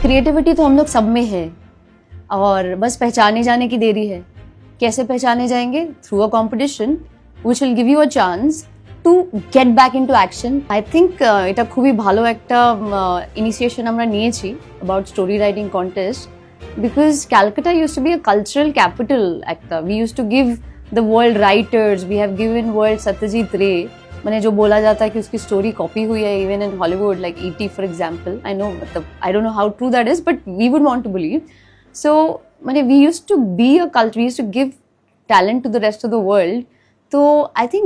Creativity तो हम लोग सब में है और बस पहचाने जाने की देरी है। कैसे पहचाने जाएंगे? Through a competition which will give you a chance to get back into action. I think এটা খুবই ভালো একটা ইনিশিয়েশন আমরা নিয়েছি about story writing contest because Calcutta used to be a cultural capital একটা. We used to give the world writers, we have given world Satyajit Ray, मैंने जो बोला जाता है कि उसकी स्टोरी कॉपी हुई है even in Hollywood like E.T. for example. I know I don't know how true that is but we would want to believe. So मैंने we used to be a culture, we used to give talent to the rest of the world. So I think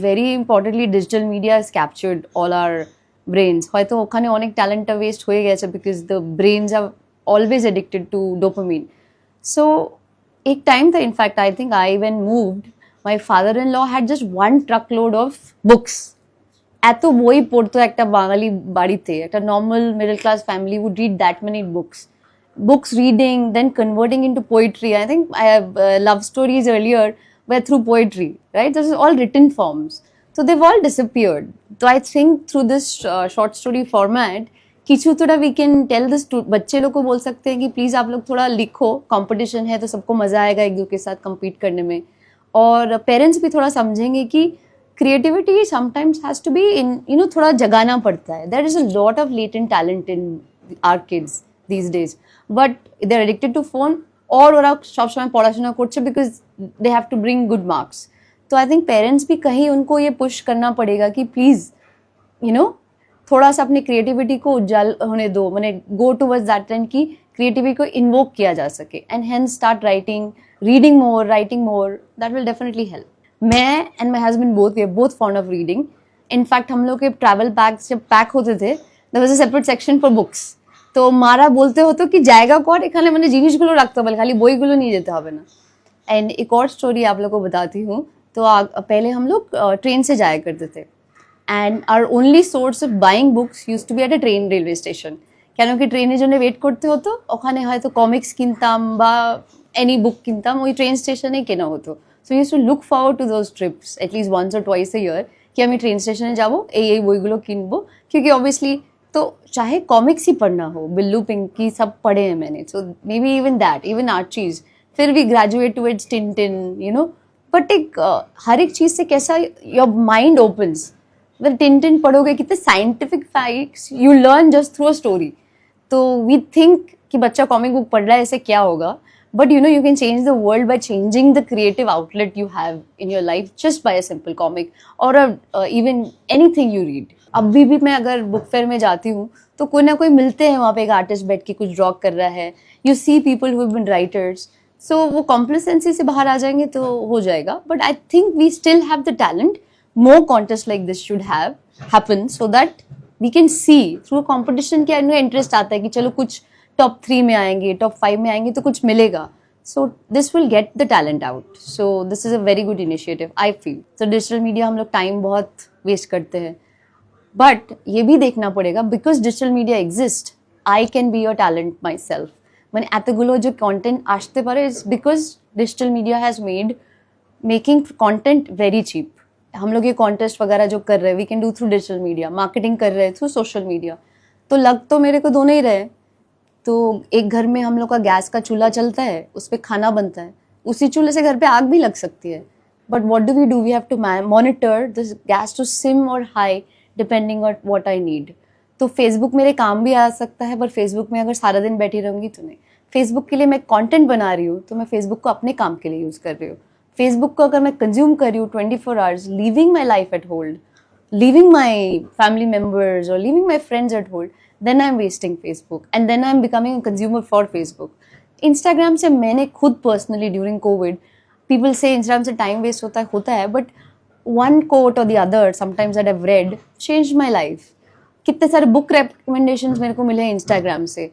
very importantly digital media has captured all our brains. হয়তো ওখানে অনেক ট্যালেন্টটা West হয়ে গেছে because the brains are always addicted to dopamine. So एक time था, in fact I think I when moved my father-in-law had just one truckload of books. এত বই পড়তো একটা বাঙালি বাড়িতে, একটা normal middle class family would read that many books reading, then converting into poetry. I think I have love stories earlier were through poetry, right? This is all written forms. So they've all disappeared. So I think through this short story format, किछु थोड़ा we can tell this to बच्चे लोग को बोल सकते हैं कि please आप लोग थोड़ा लिखो, कंपटीशन है तो सबको मजा आएगा एक दूसरे के साथ compete करने में. और पेरेंट्स भी थोड़ा समझेंगे कि creativity sometimes has to be in, you know, थोड़ा जगाना पड़ता है. There is a lot of latent talent in our kids these days, but they're addicted to phone. और ওরা সবসময় পড়াশোনা করছে because they have to bring good marks. तो I think parents भी कहीं उनको ये push करना पड़ेगा कि please, you know, थोड़ा सा अपनी creativity को उजाल होने दो, मैंने go towards that trend कि creativity को invoke किया जा सके and hence start writing, reading more, writing more. That will definitely help. मैं and my husband both, we are both fond of reading. In fact हम लोग के travel bags जब pack होते थे, there was a separate section for books. তো মারা বলতে হতো কি জায়গা কর, এখানে মানে জিনিসগুলো রাখতে হবে, খালি বইগুলো নিয়ে যেতে হবে না। एंड एक और स्टोरी आप लोगों को बताती हूँ। तो पहले हम लोग ट्रेन से जाया करते थे and our only source of buying books used to be at a train railway station. কেন কি ট্রেনের জন্য ওয়েট করতে হতো, ওখানে হয়তো কমিক্স কিনতাম বা এনি বুক কিনতাম, ওই ট্রেন স্টেশনেই কেনা হতো। So use to look forward to those trips at least once और ट्वाइस अ ईयर कि আমি ট্রেন স্টেশনে যাবো, এই বইগুলো কিনবো, क्योंकि ऑब्वियसली तो चाहे कॉमिक्स ही पढ़ना हो, बिल्लू पिंकी सब पढ़े हैं मैंने, so maybe even that, even Archies, फिर भी graduate towards Tintin, you know. But एक हर एक चीज से कैसा योर माइंड ओपन्स। अगर टिंटिन पढ़ोगे, कितने scientific facts you learn just through a story. तो वी थिंक कि बच्चा कॉमिक बुक पढ़ रहा है, ऐसे क्या होगा, but you know you can change the world by changing the creative outlet you have in your life just by a simple comic और इवन एनीथिंग यू रीड। अभी भी मैं अगर बुक फेयर में जाती हूँ तो कोई ना कोई मिलते हैं वहाँ पे, एक आर्टिस्ट बैठ के कुछ ड्रॉ कर रहा है, you see people who have been writers. So वो कॉम्प्लेसेंसी से बाहर आ जाएंगे तो हो जाएगा, but I think we still have the talent. More contest like this should have happen so that we can see through competition के अंदर इंटरेस्ट आता है कि चलो कुछ टॉप 3 में आएंगे, टॉप 5 में आएंगे तो कुछ मिलेगा। So this will get the talent out. So this is a very good initiative I feel. तो डिजिटल मीडिया हम लोग टाइम बहुत वेस्ट करते हैं, बट ये भी देखना पड़ेगा because digital media exist, I can be your talent myself. মানে এতগুলো যে কন্টেন্ট আসতে পারে is because digital media has made making content very cheap. हम लोग ये कॉन्टेस्ट वगैरह जो कर रहे हैं we can do through digital media, marketing कर रहे हैं थ्रू सोशल मीडिया। तो लग तो मेरे को दोनों ही रहे। तो एक घर में हम लोग का गैस का चूल्हा चलता है, उस पर खाना बनता है, उसी चूल्हे से घर पे आग भी लग सकती है, but what do we have to monitor this gas to seem और high depending on what I need. तो फेसबुक मेरे काम भी आ सकता है, पर फेसबुक में अगर सारा दिन बैठी रहूँगी तो नहीं। फेसबुक के लिए मैं कंटेंट बना रही हूँ तो मैं फेसबुक को अपने काम के लिए यूज़ कर रही हूँ। फेसबुक को अगर मैं कंज्यूम कर रही हूँ 24 hours, leaving my life at hold, leaving my family members और leaving my friends at hold, then I am wasting Facebook and then I am becoming a consumer for Facebook. Instagram से मैंने खुद personally during COVID, people से Instagram से time waste होता है, but one quote or the other sometimes that I've read changed my life. कितने सारे book recommendations मेरे को मिले हैं इंस्टाग्राम से।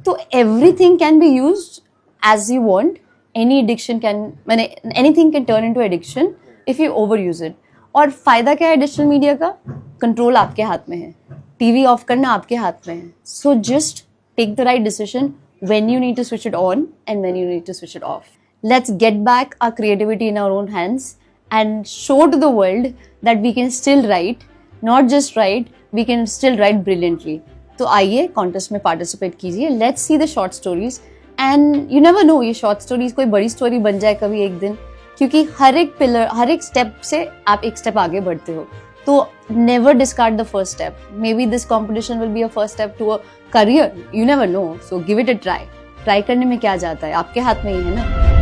तो everything can be used as you want. Any addiction can, मैंने anything can turn into addiction if you overuse it. और फायदा क्या है डिजिटल मीडिया का? कंट्रोल आपके हाथ में है, टीवी ऑफ करना आपके हाथ में है। So just take the right decision when you need to switch it on and when you need to switch it off. Let's get back our creativity in our own hands and show to the world that we can still write, not just write, we can still write brilliantly. तो आइए contest में participate कीजिए, let's see the short stories and you never no, ये short stories कोई बड़ी story बन जाए कभी एक दिन, क्योंकि हर एक पिलर, हर एक स्टेप से आप एक स्टेप आगे बढ़ते हो। तो never discard the first step, maybe this competition will be a first step to a career, you never know, so give it a try. Try करने में क्या जाता है, आपके हाथ में ही है ना।